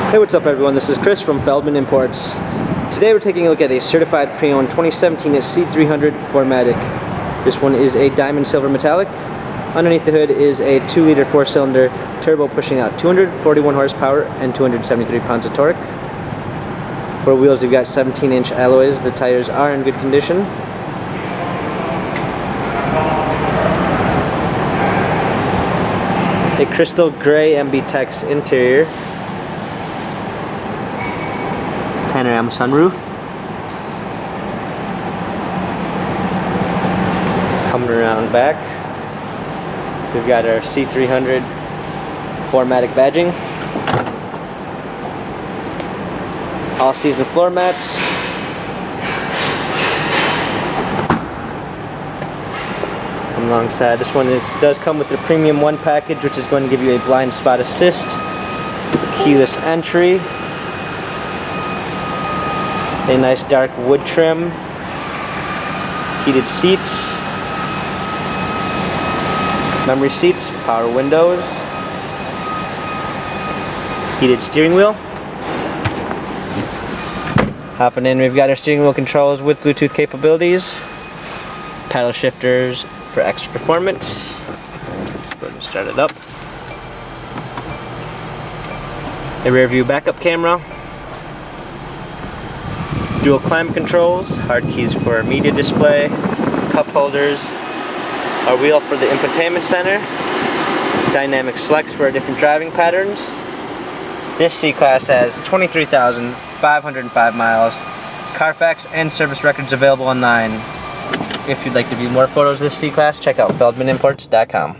Hey, what's up everyone? This is Chris from Feldmann Imports. Today we're taking a look at a certified pre-owned 2017 C300 4MATIC. This one is a diamond silver metallic. Underneath the hood is a 2-liter 4-cylinder turbo pushing out 241 horsepower and 273 pounds of torque. For wheels we've got 17-inch alloys. The tires are in good condition. A crystal gray MB Tex interior. Panorama sunroof. Coming around back, we've got our C300 4MATIC badging. All season floor mats. Alongside this one, it does come with the Premium 1 package, which is going to give you a blind spot assist, keyless entry, a nice dark wood trim, heated seats, memory seats, power windows, heated steering wheel. Hopping in, we've got our steering wheel controls with Bluetooth capabilities, paddle shifters for extra performance. Let's go ahead and start it up. A rear view backup camera. Dual climate controls, hard keys for media display, cup holders, our wheel for the infotainment center, dynamic selects for our different driving patterns. This C-Class has 23,505 miles, Carfax and service records available online. If you'd like to view more photos of this C-Class, check out feldmanimports.com.